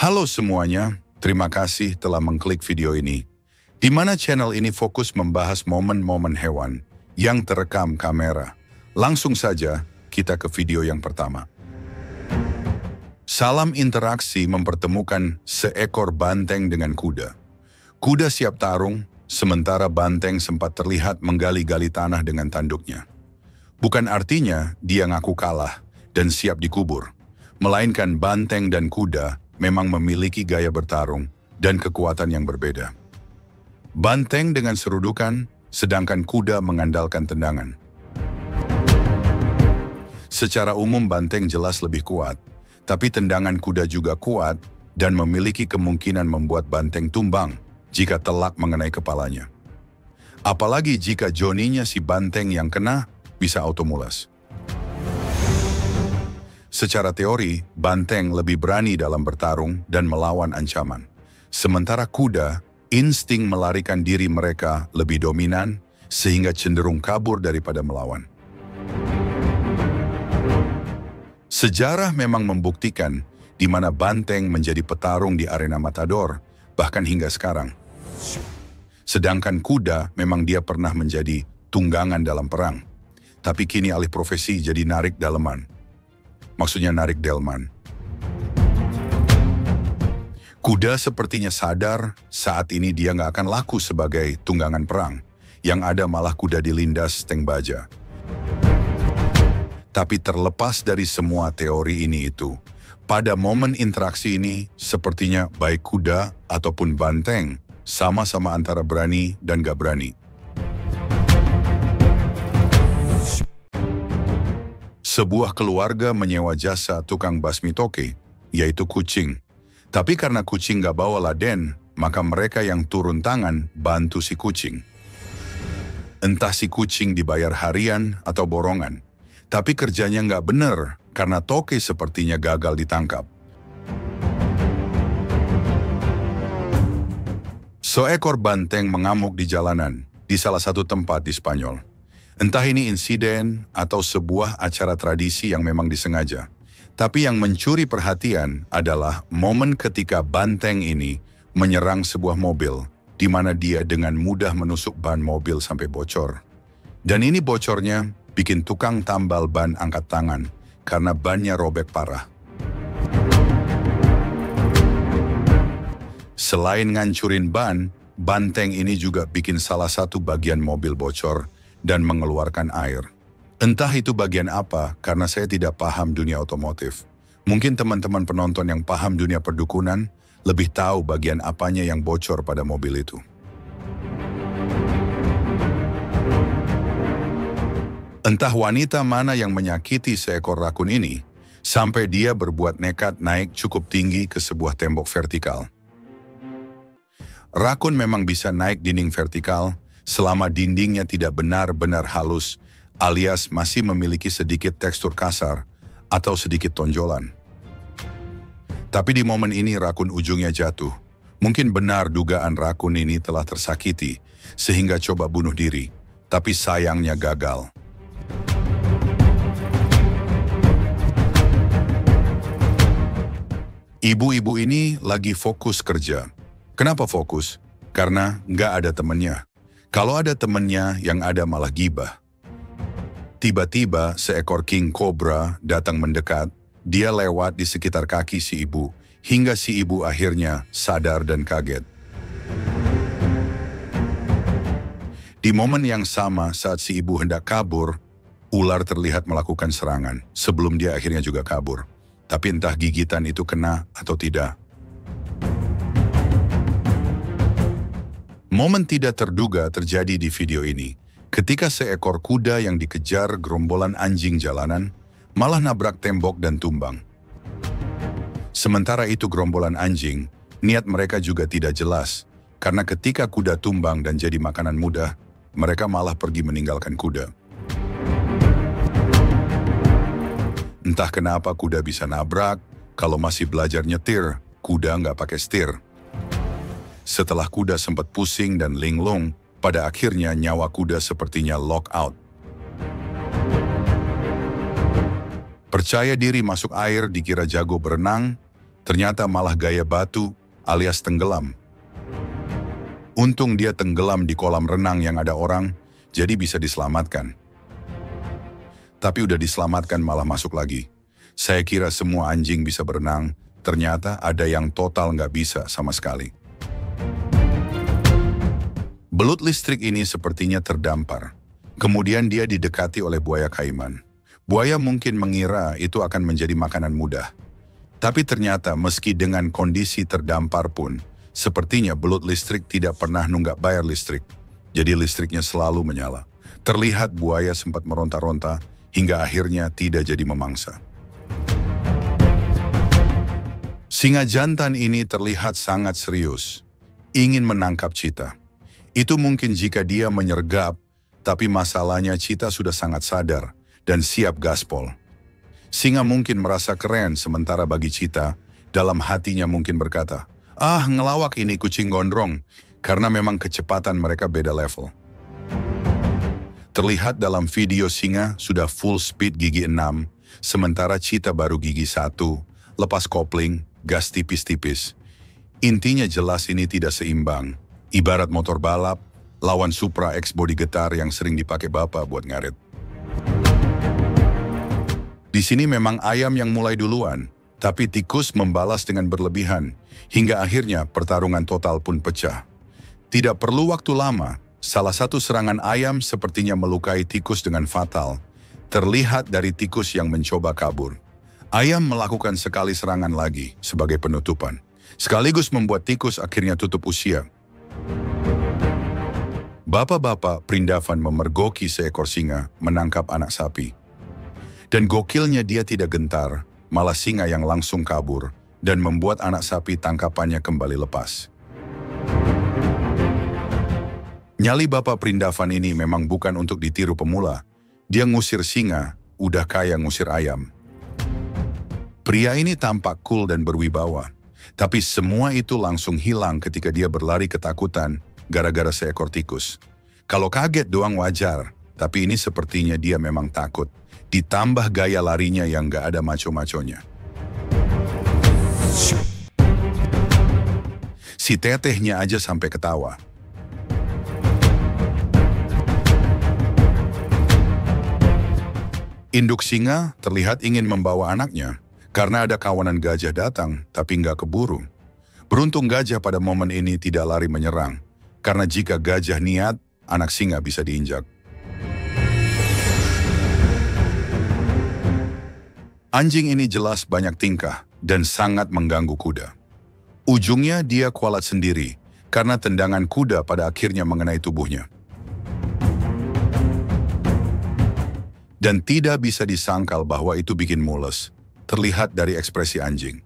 Halo semuanya, terima kasih telah mengklik video ini, di mana channel ini fokus membahas momen-momen hewan yang terekam kamera. Langsung saja kita ke video yang pertama. Salam interaksi mempertemukan seekor banteng dengan kuda. Kuda siap tarung, sementara banteng sempat terlihat menggali-gali tanah dengan tanduknya. Bukan artinya dia ngaku kalah dan siap dikubur, melainkan banteng dan kuda memang memiliki gaya bertarung dan kekuatan yang berbeda. Banteng dengan serudukan, sedangkan kuda mengandalkan tendangan. Secara umum banteng jelas lebih kuat, tapi tendangan kuda juga kuat dan memiliki kemungkinan membuat banteng tumbang jika telak mengenai kepalanya. Apalagi jika joninya si banteng yang kena bisa automulas. Secara teori, banteng lebih berani dalam bertarung dan melawan ancaman. Sementara kuda, insting melarikan diri mereka lebih dominan sehingga cenderung kabur daripada melawan. Sejarah memang membuktikan di mana banteng menjadi petarung di arena matador, bahkan hingga sekarang. Sedangkan kuda memang dia pernah menjadi tunggangan dalam perang, tapi kini alih profesi jadi narik daleman. Maksudnya narik delman. Kuda sepertinya sadar saat ini dia nggak akan laku sebagai tunggangan perang. Yang ada malah kuda dilindas tank baja. Tapi terlepas dari semua teori ini itu, pada momen interaksi ini sepertinya baik kuda ataupun banteng sama-sama antara berani dan gak berani. Sebuah keluarga menyewa jasa tukang basmi toke, yaitu kucing. Tapi karena kucing gak bawa laden, maka mereka yang turun tangan bantu si kucing. Entah si kucing dibayar harian atau borongan, tapi kerjanya nggak bener karena toke sepertinya gagal ditangkap. Seekor banteng mengamuk di jalanan di salah satu tempat di Spanyol. Entah ini insiden atau sebuah acara tradisi yang memang disengaja. Tapi yang mencuri perhatian adalah momen ketika banteng ini menyerang sebuah mobil, di mana dia dengan mudah menusuk ban mobil sampai bocor. Dan ini bocornya bikin tukang tambal ban angkat tangan karena bannya robek parah. Selain ngancurin ban, banteng ini juga bikin salah satu bagian mobil bocor dan mengeluarkan air. Entah itu bagian apa karena saya tidak paham dunia otomotif. Mungkin teman-teman penonton yang paham dunia perdukunan lebih tahu bagian apanya yang bocor pada mobil itu. Entah wanita mana yang menyakiti seekor rakun ini, sampai dia berbuat nekat naik cukup tinggi ke sebuah tembok vertikal. Rakun memang bisa naik dinding vertikal selama dindingnya tidak benar-benar halus, alias masih memiliki sedikit tekstur kasar atau sedikit tonjolan. Tapi di momen ini rakun ujungnya jatuh. Mungkin benar dugaan rakun ini telah tersakiti, sehingga coba bunuh diri, tapi sayangnya gagal. Ibu-ibu ini lagi fokus kerja. Kenapa fokus? Karena nggak ada temennya. Kalau ada temennya, yang ada malah gibah. Tiba-tiba seekor king cobra datang mendekat. Dia lewat di sekitar kaki si ibu, hingga si ibu akhirnya sadar dan kaget. Di momen yang sama saat si ibu hendak kabur, ular terlihat melakukan serangan sebelum dia akhirnya juga kabur. Tapi entah gigitan itu kena atau tidak. Momen tidak terduga terjadi di video ini, ketika seekor kuda yang dikejar gerombolan anjing jalanan, malah nabrak tembok dan tumbang. Sementara itu gerombolan anjing, niat mereka juga tidak jelas, karena ketika kuda tumbang dan jadi makanan mudah, mereka malah pergi meninggalkan kuda. Entah kenapa kuda bisa nabrak, kalau masih belajar nyetir, kuda nggak pakai setir. Setelah kuda sempat pusing dan linglung, pada akhirnya nyawa kuda sepertinya lock out. Percaya diri masuk air dikira jago berenang, Ternyata malah gaya batu alias tenggelam. Untung dia tenggelam di kolam renang yang ada orang, jadi bisa diselamatkan. Tapi udah diselamatkan malah masuk lagi. Saya kira semua anjing bisa berenang, ternyata ada yang total nggak bisa sama sekali. Belut listrik ini sepertinya terdampar. Kemudian dia didekati oleh buaya kaiman. Buaya mungkin mengira itu akan menjadi makanan mudah. Tapi ternyata meski dengan kondisi terdampar pun, sepertinya belut listrik tidak pernah nunggak bayar listrik. Jadi listriknya selalu menyala. Terlihat buaya sempat meronta-ronta hingga akhirnya tidak jadi memangsa. Singa jantan ini terlihat sangat serius, ingin menangkap cheetah. Itu mungkin jika dia menyergap, tapi masalahnya cheetah sudah sangat sadar dan siap gaspol. Singa mungkin merasa keren sementara bagi cheetah, dalam hatinya mungkin berkata, "Ah, ngelawak ini kucing gondrong," karena memang kecepatan mereka beda level. Terlihat dalam video singa sudah full speed gigi 6, sementara cheetah baru gigi 1, lepas kopling, gas tipis-tipis. Intinya jelas ini tidak seimbang. Ibarat motor balap, lawan Supra X bodi getar yang sering dipakai bapak buat ngarit. Di sini memang ayam yang mulai duluan, tapi tikus membalas dengan berlebihan, hingga akhirnya pertarungan total pun pecah. Tidak perlu waktu lama, salah satu serangan ayam sepertinya melukai tikus dengan fatal. Terlihat dari tikus yang mencoba kabur. Ayam melakukan sekali serangan lagi sebagai penutupan, sekaligus membuat tikus akhirnya tutup usia. Bapak-bapak Prindavan memergoki seekor singa menangkap anak sapi. Dan gokilnya dia tidak gentar, malah singa yang langsung kabur dan membuat anak sapi tangkapannya kembali lepas. Nyali Bapak Prindavan ini memang bukan untuk ditiru pemula. Dia ngusir singa, udah kayak ngusir ayam. Pria ini tampak cool dan berwibawa. Tapi semua itu langsung hilang ketika dia berlari ketakutan gara-gara seekor tikus. Kalau kaget doang wajar, tapi ini sepertinya dia memang takut. Ditambah gaya larinya yang gak ada maco-maconya. Si tetehnya aja sampai ketawa. Induk singa terlihat ingin membawa anaknya karena ada kawanan gajah datang tapi nggak keburu. Beruntung gajah pada momen ini tidak lari menyerang karena jika gajah niat, anak singa bisa diinjak. Anjing ini jelas banyak tingkah dan sangat mengganggu kuda. Ujungnya dia kualat sendiri karena tendangan kuda pada akhirnya mengenai tubuhnya. Dan tidak bisa disangkal bahwa itu bikin mules, terlihat dari ekspresi anjing.